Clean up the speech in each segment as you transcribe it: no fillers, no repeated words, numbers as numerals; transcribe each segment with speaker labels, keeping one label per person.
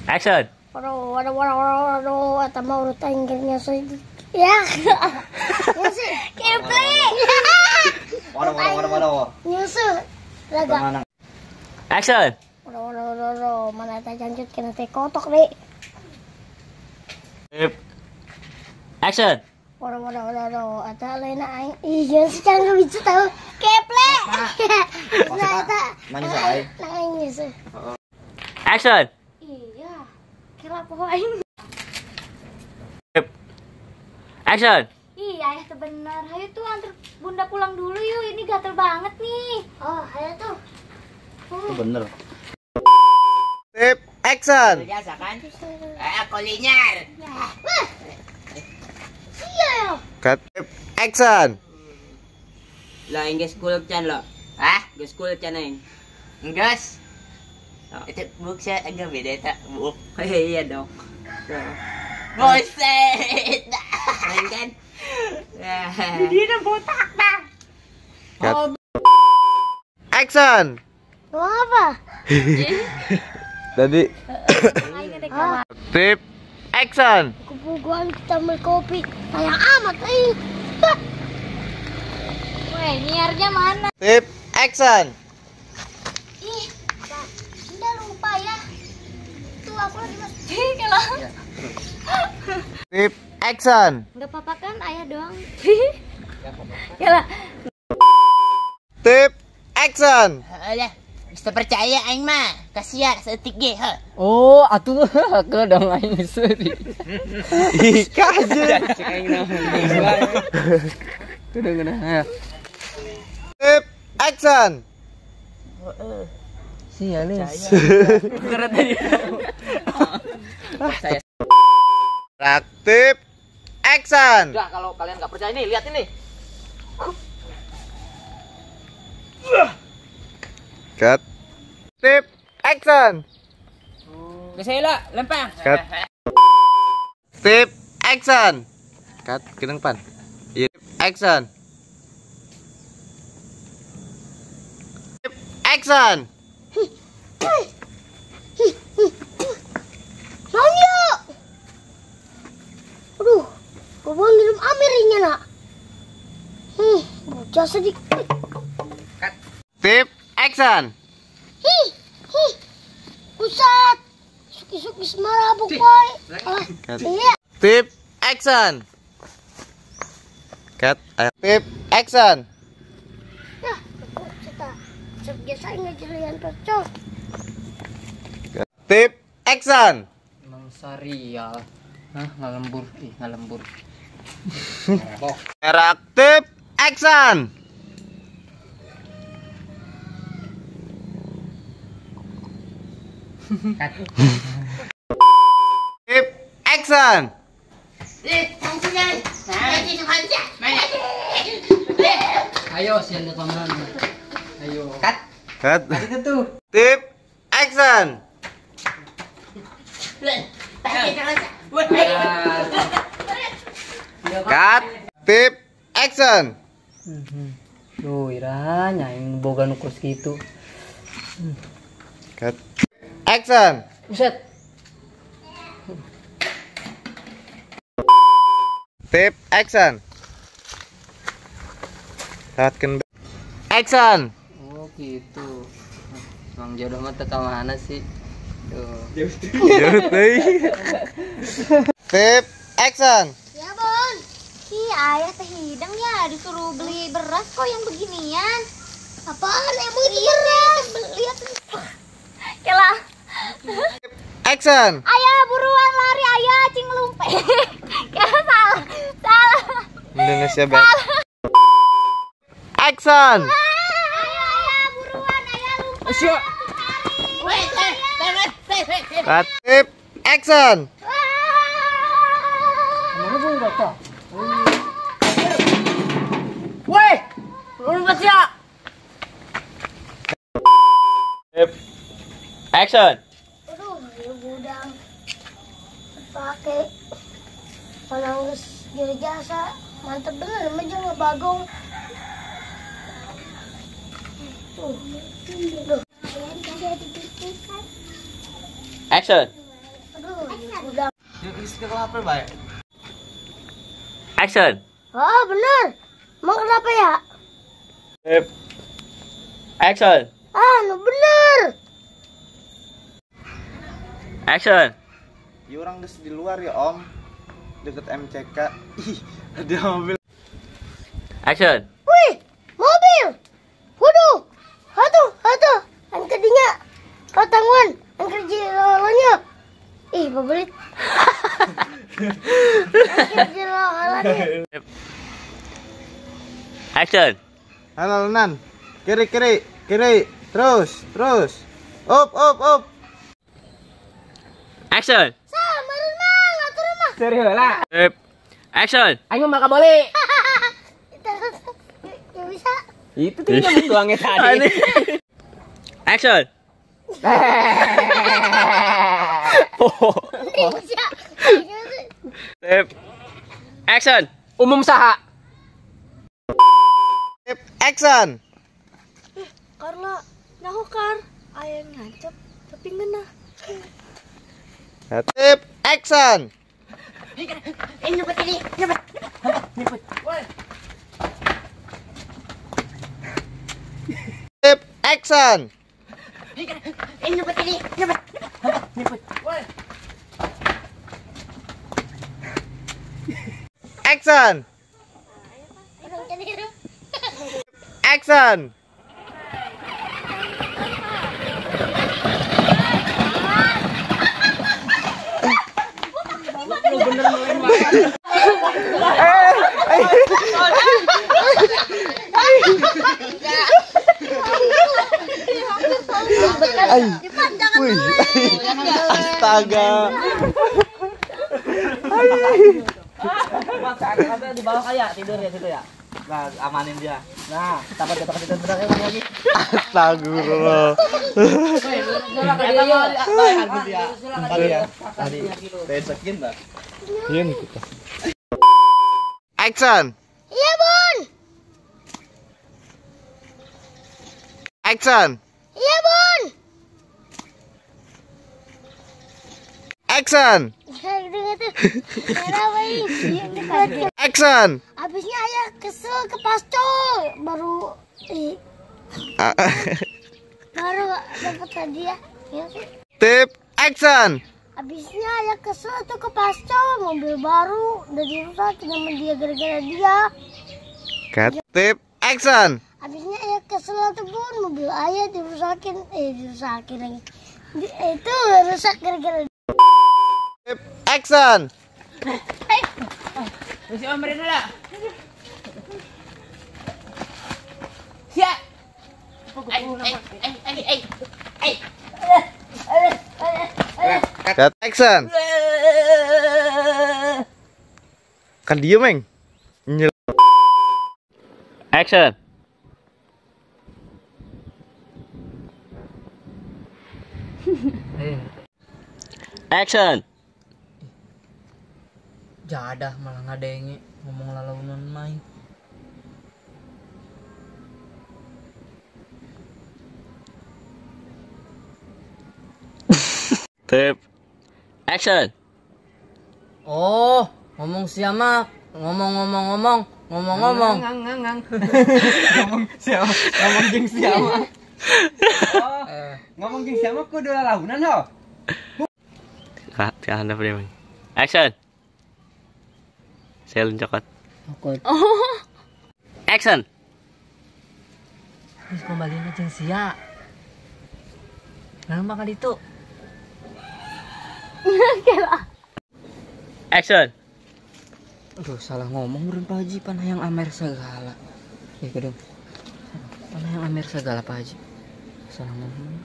Speaker 1: Action.
Speaker 2: Waduh, atau mau urut anggirnya sih. Ya. Ya sih. Kepling.
Speaker 3: Waduh.
Speaker 2: Nyusuh. Laga.
Speaker 1: Action.
Speaker 2: Waduh, mana tak jancut kena teh kotok deh.
Speaker 1: Action.
Speaker 2: Waduh, atau lain aing. Iya sih kan nggak bisa tahu. Kepling. Nah, eta.
Speaker 3: Manis aing.
Speaker 2: Nah, aing nyusuh.
Speaker 1: Action.
Speaker 2: Iya. Kira poho aing.
Speaker 1: Action.
Speaker 4: Iya, ayah tuh benar. Ayo tuh antar bunda pulang dulu yuk. Ini gatel banget nih.
Speaker 2: Oh, ayo tuh.
Speaker 3: Itu bener.
Speaker 5: Tip, action.
Speaker 6: Biasa kan? Kuliner.
Speaker 2: Iya.
Speaker 5: Cut. Tip, action.
Speaker 6: Lah ingges kuluk can lo. Hah? Gus kuluk can aing. Enggas. Itu buk saya agak beda tak buk. Iya dong. Boset. Main kan? Dia udah botak dah.
Speaker 5: Cut. Action.
Speaker 2: Mau apa?
Speaker 5: Tadi. Tip, action.
Speaker 2: Kebuguan kita ambil kopi. Sayang amat,
Speaker 4: Weh, niarnya mana?
Speaker 5: Tip, action.
Speaker 2: Ih, udah lupa ya. Tuh aku lagi mas.
Speaker 4: Kalau
Speaker 5: Tip, action.
Speaker 4: nggak apa-apa kan ayah doang.
Speaker 2: Yalah.
Speaker 5: Tip, action.
Speaker 6: Alah, bisa percaya aing mah. Kasih ya setik ge, ha.
Speaker 1: Oh, atuh ke dong aing seuri.
Speaker 5: Ih, kajen.
Speaker 1: Cek aing naon. Kudu.
Speaker 5: Tip, action.
Speaker 1: Sialis. Berat tadi. Saya.
Speaker 5: Tip, action.
Speaker 1: Udah, kalau kalian nggak percaya nih, lihat ini.
Speaker 5: Cut. Tip, action.
Speaker 1: Gesela, lempang.
Speaker 5: Cut. Tip, action. Cut, ke depan. Iya, action. Tip, action.
Speaker 2: Nanya. Aduh, gue mau minum Amirnya nak. Bocah sedikit.
Speaker 5: Tip, action.
Speaker 2: Pusat. Suki-suki semarabuk boy.
Speaker 5: Cut.
Speaker 2: Iya.
Speaker 5: Tip, action. Cut. Tip, action.
Speaker 2: Ya, kita biasa ngejelian pecel.
Speaker 5: Tip, action.
Speaker 1: Emang serial. Hah, ngalembur. Ngalembur.
Speaker 5: Merah, tip, action. Tip, action.
Speaker 1: Ayo, sian ke kameran. Ayo.
Speaker 5: Cut.
Speaker 1: Itu tuh.
Speaker 5: Tip, action. Cut. Tip, action.
Speaker 1: Duh, Ira, nyaing boga nukus gitu.
Speaker 5: Cut. Action.
Speaker 1: Buset.
Speaker 5: Tip, action. Lihatkan. Action.
Speaker 1: Oh, gitu. Bang jodoh mah teka mana sih? Tuh.
Speaker 5: Jauh teh. Tip, action.
Speaker 4: Ya Bon. Ih, ayah teh hidang ya disuruh beli beras kok yang beginian.
Speaker 2: Apaan emang itu beras? Lihat.
Speaker 4: Kelah.
Speaker 5: Action.
Speaker 4: Ayah buruan lari ayah cing lumpe. Kelah salah.
Speaker 5: Indonesia back. Action.
Speaker 4: Ayah buruan ayah lumpe.
Speaker 5: Cut. Tip, action.
Speaker 1: Mana pun kata. Woi, lu baca. Action.
Speaker 2: Aduh, ya gudang. Pakai penanggus jadi jasa. Mantep bener, meja ngebagong. Duh.
Speaker 6: Action.
Speaker 2: Udah.
Speaker 6: Action.
Speaker 2: Oh, bener. Emang kenapa ya?
Speaker 6: Action.
Speaker 2: Bener.
Speaker 6: Action.
Speaker 5: Ya orang di luar ya om, deket MCK. Ih, ada mobil.
Speaker 6: Action.
Speaker 2: Wih, mobil. Waduh. Hatu. Yang ketiga. Katangwan. Yang kerja lawannya. Ih, babelit. Yang kerja lawannya.
Speaker 6: Action.
Speaker 5: Halo Nan, kiri, terus. Up.
Speaker 6: Action.
Speaker 2: Sama rumah, ngatur rumah.
Speaker 6: Serius lah. Action.
Speaker 1: Ayo maka boleh.
Speaker 2: Ya bisa.
Speaker 6: Itu tinggal doangnya tadi. Action.
Speaker 2: Bisa.
Speaker 6: Action.
Speaker 1: Umum saha.
Speaker 5: Action.
Speaker 2: Karena nahukar ayam ngancep tapi ngena.
Speaker 5: Tip action.
Speaker 2: Nyebut ini, nyebut.
Speaker 5: Tip action.
Speaker 2: Nyebut ini, nyebut.
Speaker 5: Action. Action. Wih, astaga.
Speaker 6: Di bawah kayak tidur ya situ ya. Nah, amanin dia. Nah, dapat kita kasih tidur lagi.
Speaker 5: Astagfirullah. Action.
Speaker 2: Iya, Bun.
Speaker 5: Action.
Speaker 2: Iya, Bun.
Speaker 5: Action.
Speaker 2: Dengar tuh. Kenapa ini?
Speaker 5: Action.
Speaker 2: Habisnya ayah kesel ke pascol baru baru dapat hadiah. Ya sih.
Speaker 5: Tip action.
Speaker 2: Habisnya ayah kesel tuh ke pascol mobil baru udah dirusakin sama dia gara-gara dia.
Speaker 5: Cut. Tip action.
Speaker 2: Habisnya ayah kesel tuh Bun mobil ayah dirusakin lagi. Itu rusak gara-gara
Speaker 5: Tip action.
Speaker 6: Mesti omerin dulu. Siap.
Speaker 5: Cut action. Kan dia meng.
Speaker 6: Action. Action.
Speaker 1: Jadah malah ngadenge ngomong lalaunan main.
Speaker 6: Tip. Action.
Speaker 1: Oh, ngomong siapa? Ngomong. Ngomong siapa? Ngomong jeung siapa?
Speaker 6: Ngomong jeung siapa kudu lalaunan ho. Jangan ada bang. Action. Saya cokot. Action.
Speaker 1: Terus kembaliin aja sia. Nah, makan itu.
Speaker 6: Action.
Speaker 1: Aduh, salah ngomong beren Pak Haji, panah yang amer segala. Ya kedong. Panah yang amer segala Pak Haji. Salah ngomong.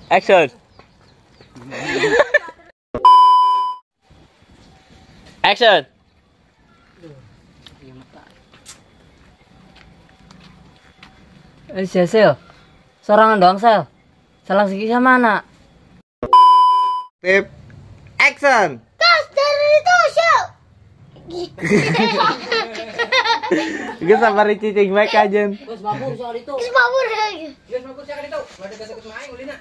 Speaker 6: Action. Action.
Speaker 1: Sel. Sorangan doang, Sel. Salah segi sama anak.
Speaker 5: Tip action.
Speaker 2: tas dari itu show.
Speaker 5: Gue sabar cicing baik aja.
Speaker 6: Geus babur soal itu.
Speaker 2: Geus babur lagi.
Speaker 6: Geus babur sia itu. Ada deket main ulina.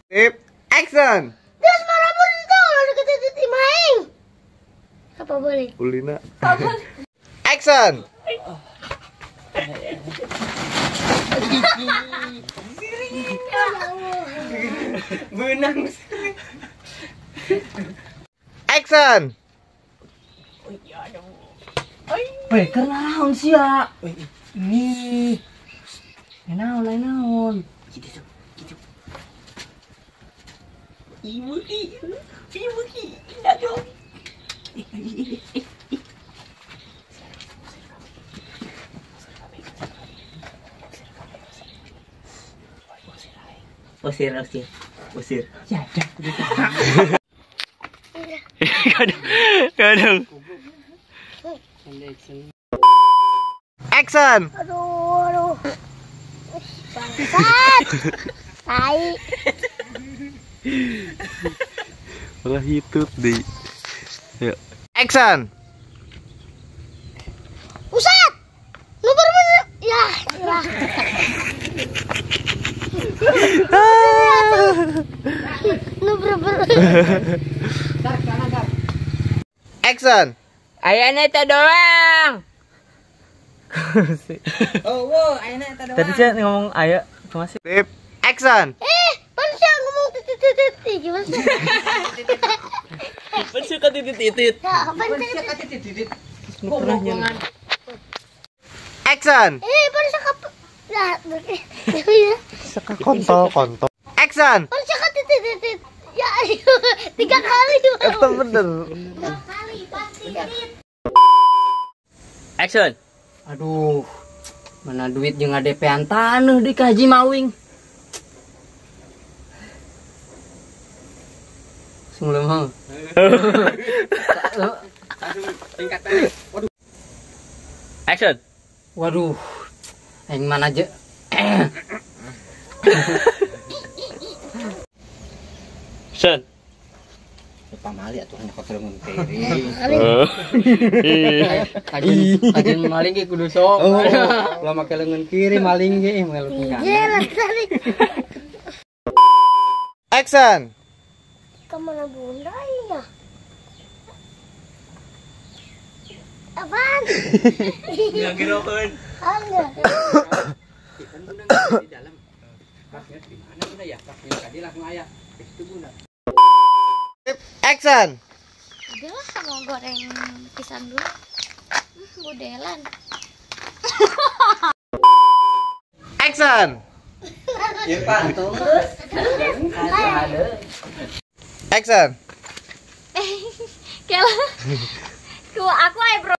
Speaker 5: Tip, action.
Speaker 2: Geus babur itu lo deket maing. Apa boleh?
Speaker 5: Ulina. Action.
Speaker 6: Menang.
Speaker 5: Action.
Speaker 1: Weh, karena naon sih ya? Ini. Lain naon.
Speaker 6: Ibu aduh. Usir.
Speaker 1: Ya,
Speaker 5: Kadang. Action.
Speaker 2: Aduh. Bangsat. Tai.
Speaker 5: Malah hitut deh. Yuk. Action.
Speaker 2: Pusat. Lu bener. Ya. Lu bener.
Speaker 5: Action.
Speaker 6: Ayana eta doang. Oh, ayana eta doang.
Speaker 1: Tadi saya ngomong ayo, masih.
Speaker 5: Tip, action.
Speaker 2: Manusia ngomong titit. Gimana sih?
Speaker 1: Kan suka titit-titit.
Speaker 2: Ya, apa sih?
Speaker 1: Pernah nyanyi.
Speaker 5: Action.
Speaker 2: Manusia kap. Ya,
Speaker 5: Seka kontol. Action.
Speaker 2: manusia kap titit. Ya, 3 kali.
Speaker 5: Itu bener.
Speaker 6: Action.
Speaker 1: Aduh. Mana duit jeung ngadepean taneuh di Kaji Mawing. Sebelum hang.
Speaker 6: Action.
Speaker 1: Waduh. Aing mana aja.
Speaker 6: Action.
Speaker 3: Pamali atuh hanya kotor ngun kiri.
Speaker 1: Kajian maling ge kudu sok. Lah make leungeun kiri maling ge melu kanan.
Speaker 2: Ya, tadi.
Speaker 5: Action.
Speaker 2: Kemana bunda ya? Apaan?
Speaker 6: Ngegerokeun.
Speaker 2: Enggak.
Speaker 6: Kan bunda di dalam. Paknya di mana bunda ya? Paknya tadi langsung aya. Itu bunda.
Speaker 5: Tip, action.
Speaker 4: Udah lah, mau goreng pisang dulu. Budelan.
Speaker 5: Action. Action.
Speaker 4: Kela. Ku aku bro.